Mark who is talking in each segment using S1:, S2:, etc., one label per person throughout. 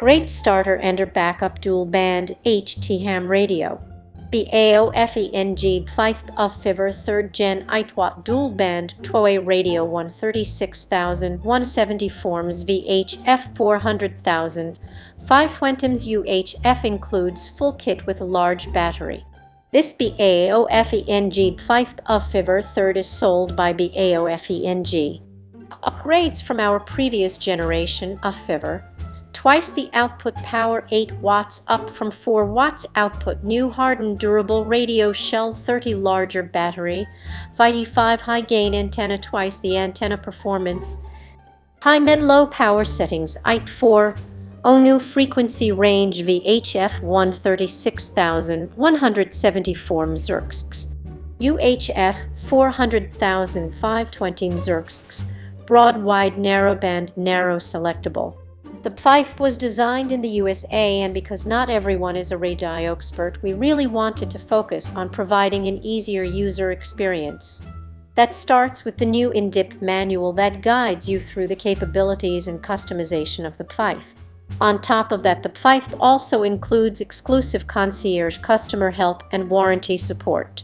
S1: Great starter and backup dual-band HT ham radio. BAOFENG 5 3rd Gen 8W dual-band Toei radio 136,170 forms VHF 400,000 520 UHF includes full kit with a large battery. This BAOFENG 5 3rd is sold by BAOFENG. Upgrades from our previous generation of FIVR. Twice the output power, 8 watts up from 4 watts output, new hardened durable radio shell, 30 larger battery, BF-F8HP high gain antenna, twice the antenna performance, high mid low power settings, IT4, new frequency range VHF 136,174 MHz, UHF 400,000 520 MHz, broad wide narrowband narrow selectable. The BF-F was designed in the USA, and because not everyone is a radio expert, we really wanted to focus on providing an easier user experience. That starts with the new in-depth manual that guides you through the capabilities and customization of the BF-F. On top of that, the BF-F also includes exclusive concierge customer help and warranty support.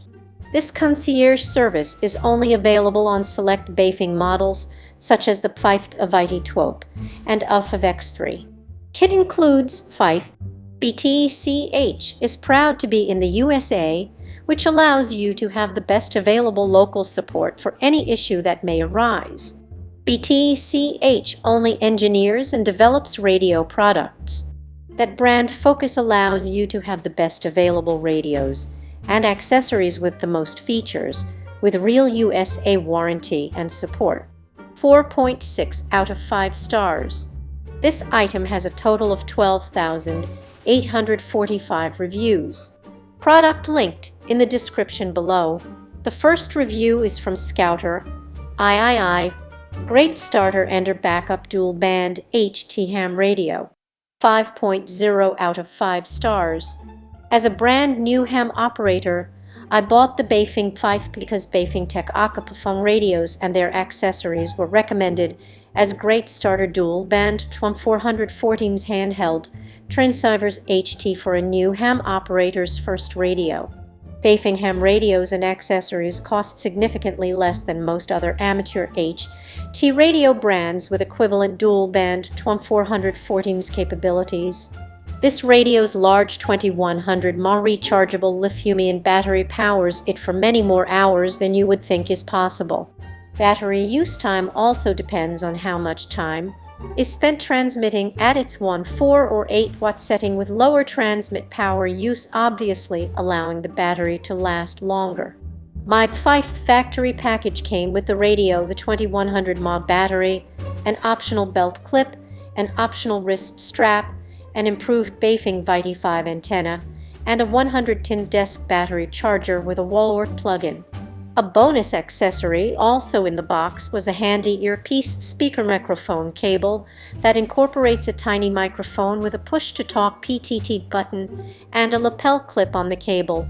S1: This concierge service is only available on select BAOFENG models, such as the BF-F8HP and BF-F8HP. Kit includes BF-F. BTCH is proud to be in the USA, which allows you to have the best available local support for any issue that may arise. BTCH only engineers and develops radio products. That brand focus allows you to have the best available radios and accessories with the most features, with real USA warranty and support. 4.6 out of 5 stars. This item has a total of 12,845 reviews. Product linked in the description below. The first review is from Scouter. III. Great starter and backup dual band HT ham radio. 5.0 out of 5 stars. As a brand new ham operator, I bought the BAOFENG BF-F because BAOFENG Tech BF-F radios and their accessories were recommended as great starter dual band 414's handheld transceivers HT for a new ham operator's first radio. BAOFENG ham radios and accessories cost significantly less than most other amateur HT radio brands with equivalent dual band 414's capabilities. This radio's large 2100 mAh rechargeable lithium-ion battery powers it for many more hours than you would think is possible. Battery use time also depends on how much time is spent transmitting at its 1, 4, or 8 watt setting, with lower transmit power use obviously allowing the battery to last longer. My BF-F factory package came with the radio, the 2100 mAh battery, an optional belt clip, an optional wrist strap, an improved BAOFENG BF-F8 antenna, and a 110 desk battery charger with a wall-wart plug-in. A bonus accessory also in the box was a handy earpiece speaker microphone cable that incorporates a tiny microphone with a push-to-talk PTT button and a lapel clip on the cable.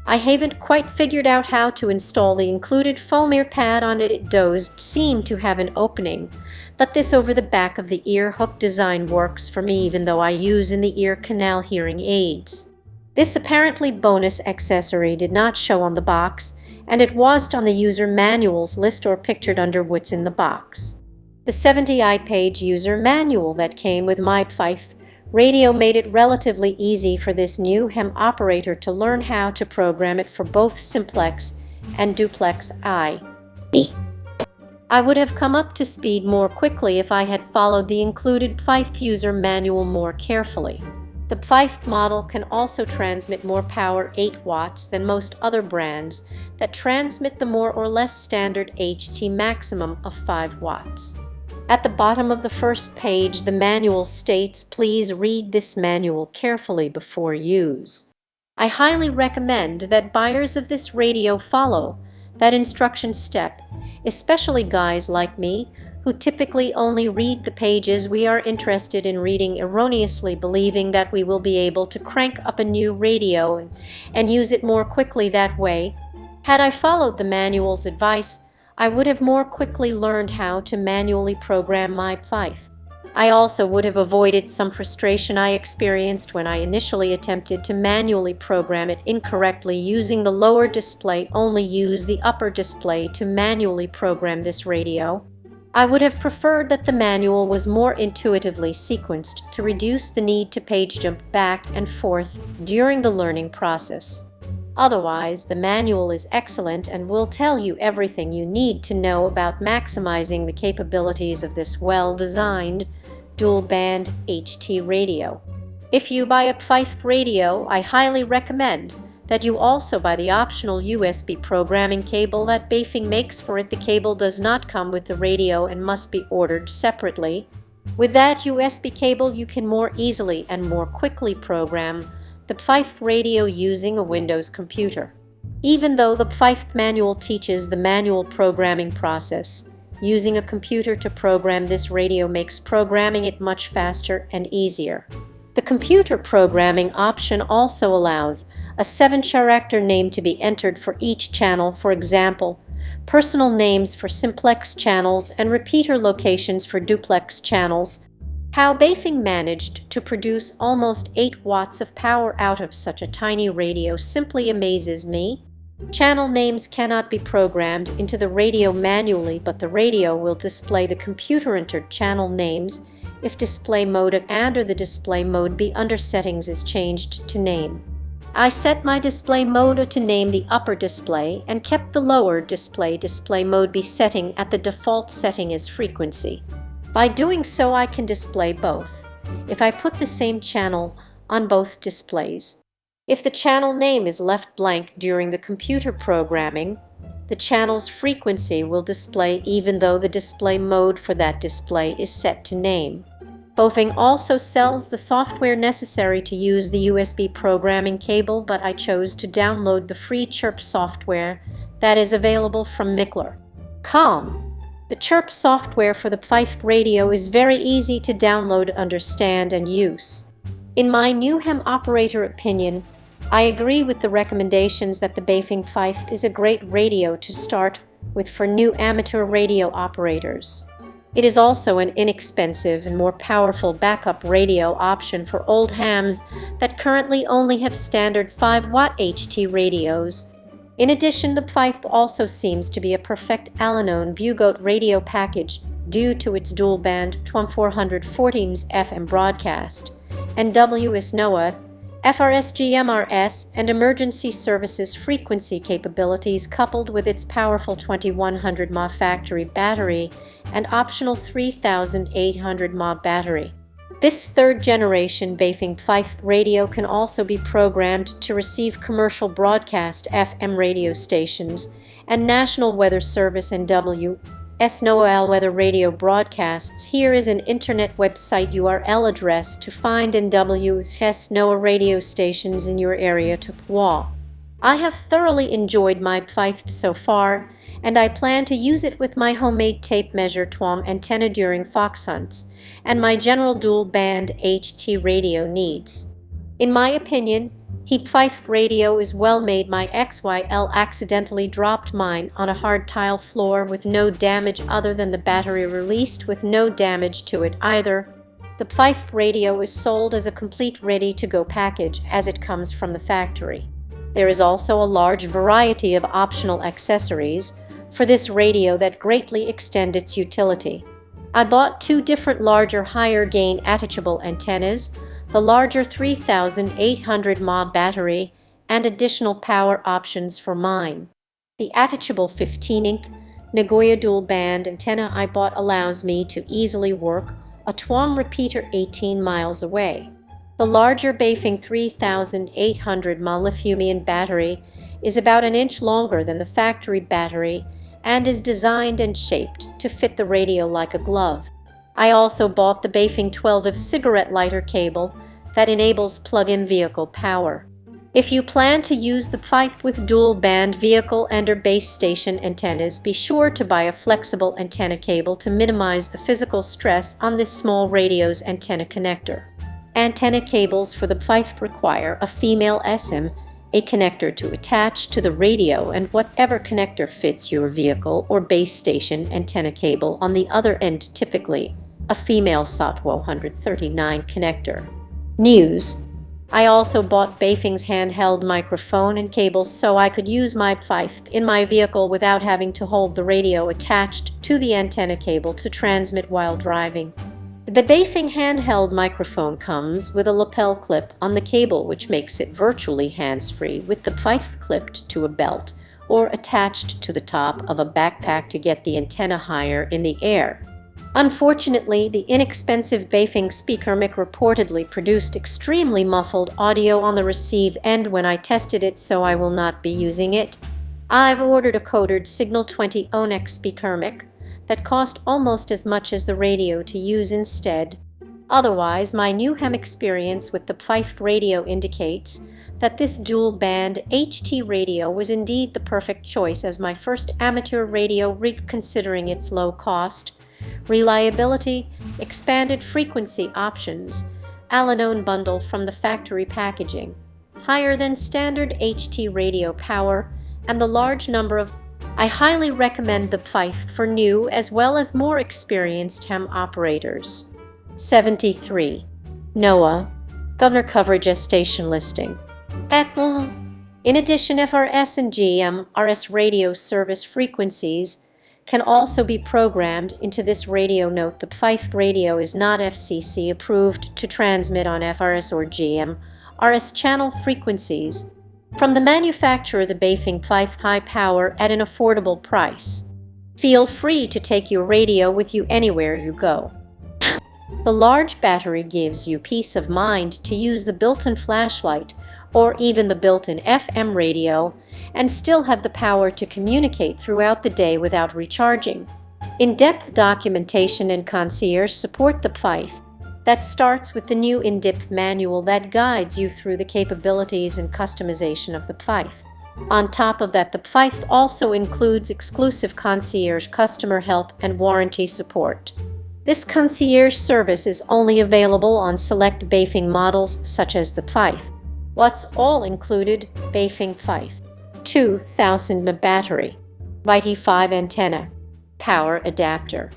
S1: I haven't quite figured out how to install the included foam ear pad on it. It does seem to have an opening, but this over the back of the ear hook design works for me, even though I use in the ear canal hearing aids. This apparently bonus accessory did not show on the box, and it wasn't on the user manual's list or pictured under what's in the box. The 70-page user manual that came with my BF-F radio made it relatively easy for this new ham operator to learn how to program it for both simplex and duplex I. I would have come up to speed more quickly if I had followed the included BF-F user manual more carefully. The BF-F model can also transmit more power, 8 watts, than most other brands that transmit the more or less standard HT maximum of 5 watts. At the bottom of the first page, the manual states, "Please read this manual carefully before use." I highly recommend that buyers of this radio follow that instruction step, especially guys like me who typically only read the pages we are interested in reading, erroneously believing that we will be able to crank up a new radio and use it more quickly that way. Had I followed the manual's advice, I would have more quickly learned how to manually program my BF-F. I also would have avoided some frustration I experienced when I initially attempted to manually program it incorrectly using the lower display. Only use the upper display to manually program this radio. I would have preferred that the manual was more intuitively sequenced to reduce the need to page jump back and forth during the learning process. Otherwise, the manual is excellent and will tell you everything you need to know about maximizing the capabilities of this well-designed dual-band HT radio. If you buy a BF-F8HP radio, I highly recommend that you also buy the optional USB programming cable that BAOFENG makes for it. The cable does not come with the radio and must be ordered separately. With that USB cable, you can more easily and more quickly program the BF-F8HP radio using a Windows computer. Even though the BF-F8HP manual teaches the manual programming process, using a computer to program this radio makes programming it much faster and easier. The computer programming option also allows a 7-character name to be entered for each channel, for example, personal names for simplex channels and repeater locations for duplex channels. How BAOFENG managed to produce almost 8 watts of power out of such a tiny radio simply amazes me. Channel names cannot be programmed into the radio manually, but the radio will display the computer-entered channel names if display mode under the display mode B under settings is changed to name. I set my display mode to name the upper display and kept the lower display mode B setting at the default setting as frequency. By doing so, I can display both if I put the same channel on both displays. If the channel name is left blank during the computer programming, the channel's frequency will display even though the display mode for that display is set to name. BAOFENG also sells the software necessary to use the USB programming cable, but I chose to download the free Chirp software that is available from Mikler.com. The Chirp software for the BF-F8HP radio is very easy to download, understand, and use. In my new ham operator opinion, I agree with the recommendations that the BAOFENG BF-F8HP is a great radio to start with for new amateur radio operators. It is also an inexpensive and more powerful backup radio option for old hams that currently only have standard 5-watt HT radios. In addition, the BF-F8HP also seems to be a perfect all-in-one Bugoat radio package due to its dual-band 2440 FM broadcast and WSNOA, FRS-GMRS, and emergency services frequency capabilities, coupled with its powerful 2100 mAh factory battery and optional 3800 mAh battery. This third-generation BAOFENG BF-F8HP radio can also be programmed to receive commercial broadcast FM radio stations and National Weather Service and WSNOA weather radio broadcasts. Here is an internet website URL address to find WSNOA radio stations in your area to PWA. I have thoroughly enjoyed my BF-F8HP so far, and I plan to use it with my homemade tape measure TWAM antenna during fox hunts and my general dual-band HT radio needs. In my opinion, BF-F8HP radio is well made. My XYL accidentally dropped mine on a hard tile floor with no damage other than the battery released with no damage to it either. The BF-F8HP radio is sold as a complete ready-to-go package as it comes from the factory. There is also a large variety of optional accessories for this radio that greatly extend its utility. I bought 2 different larger higher gain attachable antennas, the larger 3800 mAh battery, and additional power options for mine. The attachable 15-inch Nagoya dual-band antenna I bought allows me to easily work a TWAM repeater 18 miles away. The larger BAOFENG 3800 mAh lithium-ion battery is about an inch longer than the factory battery and is designed and shaped to fit the radio like a glove. I also bought the BAOFENG 12-inch cigarette lighter cable that enables plug-in vehicle power. If you plan to use the BF-F8HP with dual-band vehicle and/or base station antennas, be sure to buy a flexible antenna cable to minimize the physical stress on this small radio's antenna connector. Antenna cables for the BF-F8HP require a female SM, a connector to attach to the radio, and whatever connector fits your vehicle or base station antenna cable on the other end, typically a female SOT 139 connector. News. I also bought BAOFENG's handheld microphone and cables so I could use my BF-F in my vehicle without having to hold the radio attached to the antenna cable to transmit while driving. The BAOFENG handheld microphone comes with a lapel clip on the cable, which makes it virtually hands-free, with the BF-F clipped to a belt or attached to the top of a backpack to get the antenna higher in the air. Unfortunately, the inexpensive BAOFENG speaker mic reportedly produced extremely muffled audio on the receive end when I tested it, so I will not be using it. I've ordered a codered Signal 20 Onex speaker mic that cost almost as much as the radio to use instead. Otherwise, my new ham experience with the BF-F radio indicates that this dual-band HT radio was indeed the perfect choice as my first amateur radio rig, considering its low cost, reliability, expanded frequency options, Alanone bundle from the factory packaging, higher than standard HT radio power, and the large number of. I highly recommend the BF-F for new as well as more experienced ham operators. 73. NOAA Governor Coverage as Station Listing. In addition, FRS and GMRS radio service frequencies can also be programmed into this radio. Note: the BF-F radio is not FCC approved to transmit on FRS or GMRS channel frequencies. From the manufacturer, the BAOFENG BF-F high power at an affordable price. Feel free to take your radio with you anywhere you go. The large battery gives you peace of mind to use the built-in flashlight or even the built-in FM radio and still have the power to communicate throughout the day without recharging. In-depth documentation and concierge support the BF-F that starts with the new in-depth manual that guides you through the capabilities and customization of the BF-F. On top of that, the BF-F also includes exclusive concierge customer help and warranty support. This concierge service is only available on select BAOFENG models such as the BF-F. What's all included? BAOFENG BF-F 2000 mAh battery, UV-5R antenna, power adapter.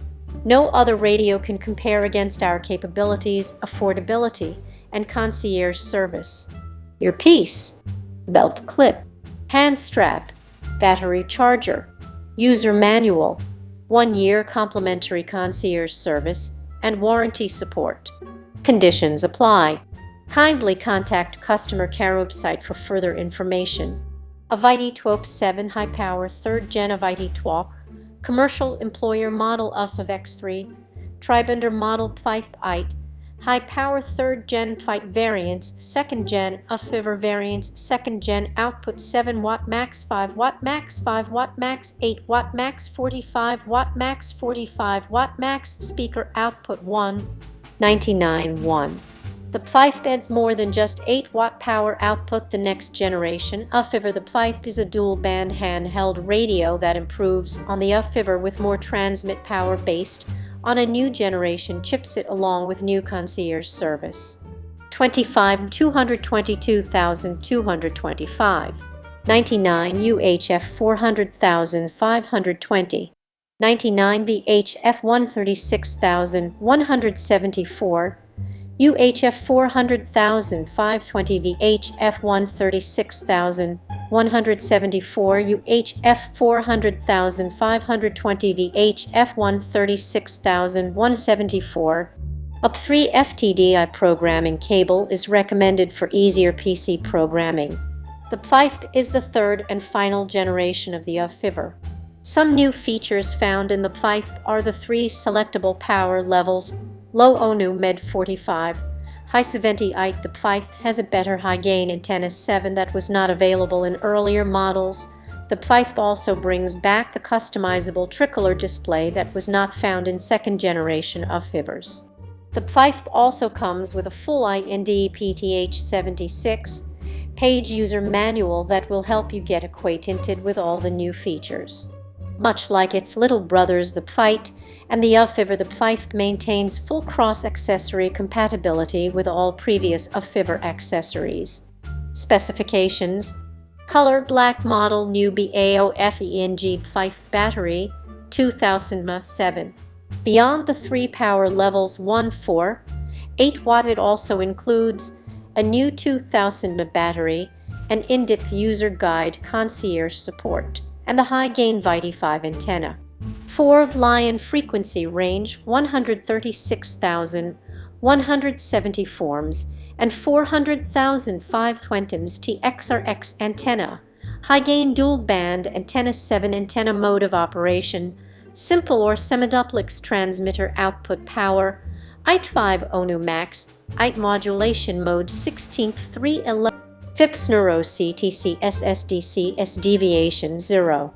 S1: No other radio can compare against our capabilities, affordability, and concierge service. Your piece: belt clip, hand strap, battery charger, user manual, 1-year complimentary concierge service, and warranty support. Conditions apply. Kindly contact customer care website for further information. UV-5R high power 3rd gen UV-5R commercial employer model UV-X3, Tribender model BF-F8, high power 3rd gen BF-F variants, 2nd gen UV-5R variants, 2nd gen output 7 watt max, 5 watt max, 5 watt max, 8 watt max, 45 watt max, 45 watt max, speaker output 199.1. The BF-F adds more than just 8 watt power output. The next generation UV-5R, the BF-F is a dual-band handheld radio that improves on the UV-5R with more transmit power based on a new generation chipset along with new concierge service. 25 222,225. 99 UHF 400,520. 99 VHF 136,174. UHF 400,520 VHF 136,174 UHF 400,520 VHF 136,174. UP3 FTDI programming cable is recommended for easier PC programming. The BF-F is the 3rd and final generation of the UV-5R. Some new features found in the BF-F are the 3 selectable power levels, low ONU Med 45, high 78. The BF-F has a better high gain antenna 7 that was not available in earlier models. The BF-F also brings back the customizable tricolor display that was not found in 2nd generation UV-5Rs. The BF-F also comes with a full INDPTH76 page user manual that will help you get acquainted with all the new features. Much like its little brothers, the BF-F and the UV-5R, the BF-F maintains full cross-accessory compatibility with all previous UV-5R accessories. Specifications: color black model, new BAOFENG BF-F battery, 2000 mAh 7. Beyond the 3 power levels 1, 4, 8 watt, it also includes a new 2000 mAh battery, an in-depth user guide, concierge support, and the high-gain BF-F8HP antenna. 4 Lion frequency range 136,170 forms and 400,000 520ms TXRX antenna. High-gain dual-band antenna. 7 Antenna mode of operation, simple or semi-duplex transmitter output power, IT5 ONU max, IT modulation mode 16th 311. FIPS Neuro CTC SSDC S deviation 0.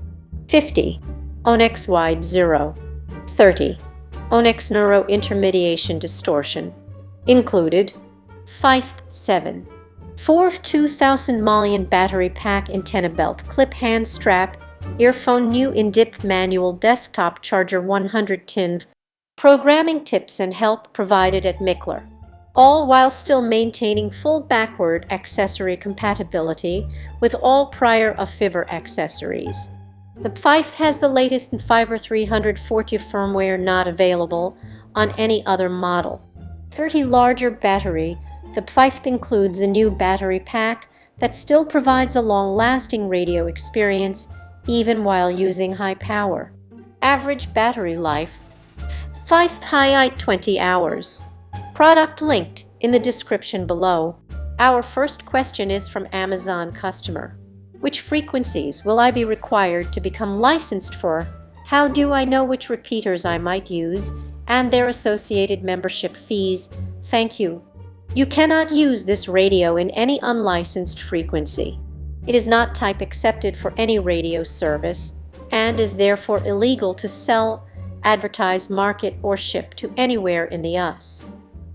S1: 50. Onyx wide 0. 30. Onyx Neuro intermediation distortion. Included. 5-7. 4 2000 mAh battery pack, antenna belt, clip, hand strap, earphone, new in-depth manual, desktop charger, 110. Programming tips and help provided at Mickler, all while still maintaining full backward accessory compatibility with all prior BF-F8 accessories. The BF-F8 has the latest in Fiber 340 firmware, not available on any other model. 30 larger battery. The BF-F8 includes a new battery pack that still provides a long-lasting radio experience even while using high power. Average battery life. BF-F8 high 20 hours. Product linked in the description below. Our first question is from Amazon customer. Which frequencies will I be required to become licensed for? How do I know which repeaters I might use and their associated membership fees? Thank you. You cannot use this radio in any unlicensed frequency. It is not type accepted for any radio service and is therefore illegal to sell, advertise, market, or ship to anywhere in the US.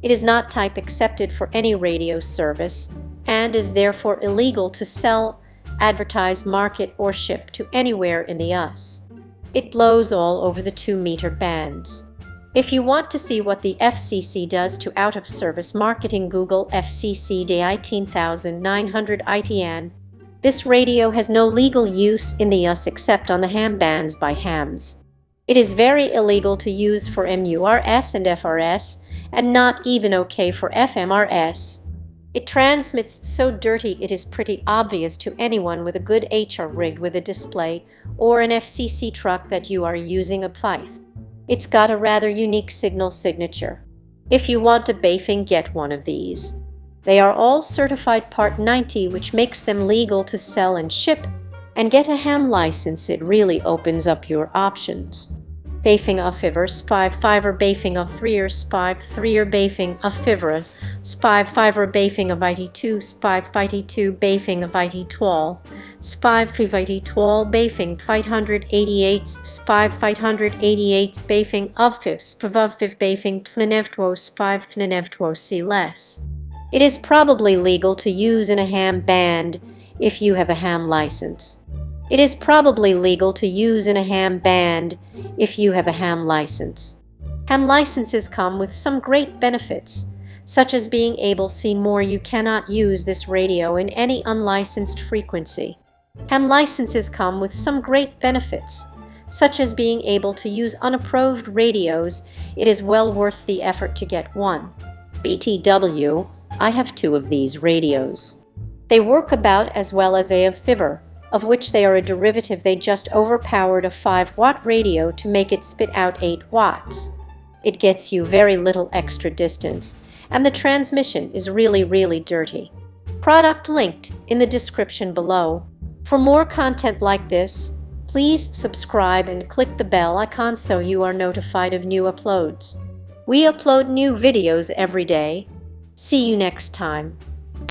S1: It is not type accepted for any radio service and is therefore illegal to sell, advertise, market, or ship to anywhere in the US. It blows all over the 2-meter bands. If you want to see what the FCC does to out-of-service marketing, Google FCC Day 18900 ITN. This radio has no legal use in the US except on the ham bands by hams. It is very illegal to use for MURS and FRS, and not even okay for FMRS. It transmits so dirty it is pretty obvious to anyone with a good HR rig with a display or an FCC truck that you are using a BF-F8. It's got a rather unique signal signature. If you want a BAOFENG, get one of these. They are all certified Part 90, which makes them legal to sell and ship, and get a ham license. It really opens up your options. BAOFENG BF-F8 SPI-5R BAOFENG BF-F3R SPI-3R BAOFENG BF-F8 SPI-5R BAOFENG BF-IT2 SPI-IT2 BAOFENG BF-IT12 SPI-5R-IT12 BAOFENG BF-588 SPI-588 BAOFENG BF-F8 SPI-BF-F8 BAOFENG BF-FNEV-12 SPI-FNEV-12 See less. It is probably legal to use in a ham band if you have a ham license. It is probably legal to use in a ham band if you have a ham license. Ham licenses come with some great benefits, such as being able to see more. You cannot use this radio in any unlicensed frequency. Ham licenses come with some great benefits, such as being able to use unapproved radios. It is well worth the effort to get one. BTW, I have 2 of these radios. They work about as well as a BF-F8, of which they are a derivative. They just overpowered a 5-watt radio to make it spit out 8 watts. It gets you very little extra distance, and the transmission is really dirty. Product linked in the description below. For more content like this, please subscribe and click the bell icon so you are notified of new uploads. We upload new videos every day. See you next time.